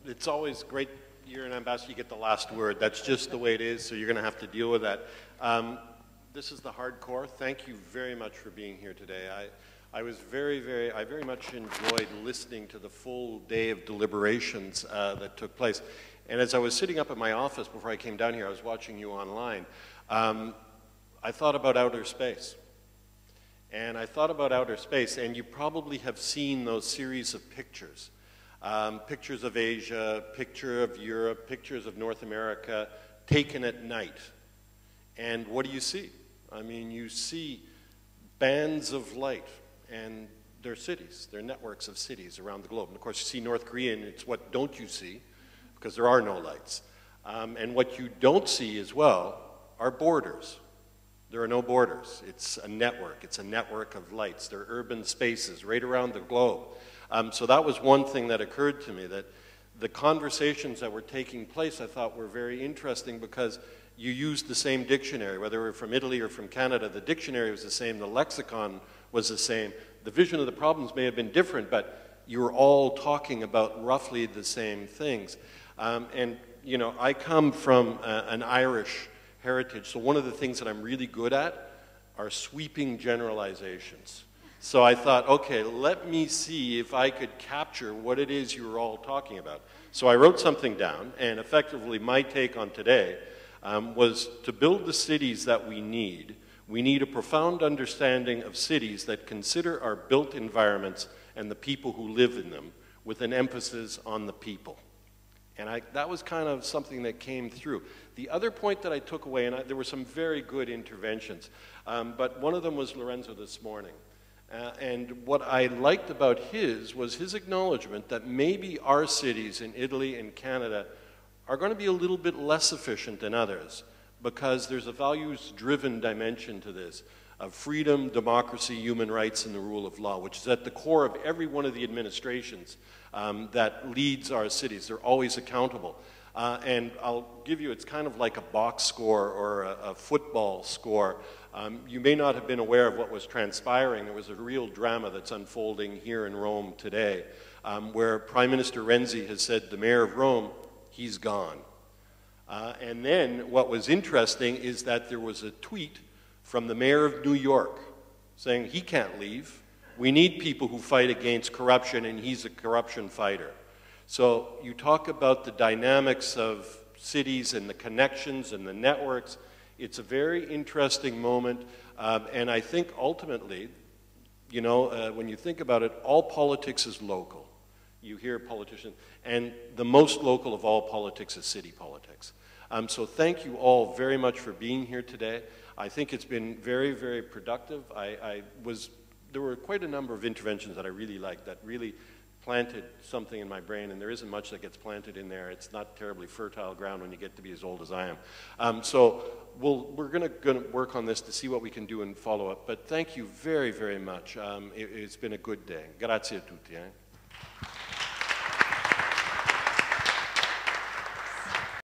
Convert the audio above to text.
it's always great. You're an ambassador, you get the last word. That's just the way it is, so you're going to have to deal with that. This is the hardcore. Thank you very much for being here today. I very much enjoyed listening to the full day of deliberations that took place. And as I was sitting up at my office before I came down here, I was watching you online. I thought about outer space. And I thought about outer space, and you probably have seen those series of pictures. Pictures of Asia, picture of Europe, pictures of North America, taken at night. And what do you see? I mean, you see bands of light, and they're cities. They're networks of cities around the globe. And of course, you see North Korea, and it's what don't you see, because there are no lights. And what you don't see as well are borders. There are no borders. It's a network. It's a network of lights. There are urban spaces right around the globe. So that was one thing that occurred to me, that the conversations that were taking place I thought were very interesting because you used the same dictionary, whether we're from Italy or from Canada, the dictionary was the same, the lexicon was the same. The vision of the problems may have been different, but you were all talking about roughly the same things. And, you know, I come from an Irish heritage, so one of the things that I'm really good at are sweeping generalizations. So I thought, okay, let me see if I could capture what it is you were all talking about. So I wrote something down, and effectively my take on today was to build the cities that we need a profound understanding of cities that consider our built environments and the people who live in them, with an emphasis on the people. And that was kind of something that came through. The other point that I took away, and there were some very good interventions, but one of them was Lorenzo this morning. And what I liked about his was his acknowledgement that maybe our cities in Italy and Canada are going to be a little bit less efficient than others because there's a values-driven dimension to this of freedom, democracy, human rights, and the rule of law, which is at the core of every one of the administrations that leads our cities. They're always accountable. And I'll give you, it's kind of like a box score or a football score. You may not have been aware of what was transpiring. There was a real drama that's unfolding here in Rome today, where Prime Minister Renzi has said, the mayor of Rome, he's gone. And then what was interesting is that there was a tweet from the mayor of New York saying he can't leave. We need people who fight against corruption, and he's a corruption fighter. So you talk about the dynamics of cities and the connections and the networks. It's a very interesting moment, and I think ultimately, you know, when you think about it, all politics is local. You hear politicians, and the most local of all politics is city politics. So thank you all very much for being here today. I think it's been very, very productive. There were quite a number of interventions that I really liked, that really planted something in my brain, and there isn't much that gets planted in there. It's not terribly fertile ground when you get to be as old as I am. So we're going to work on this to see what we can do and follow up. But thank you very, very much. It's been a good day. Grazie a tutti.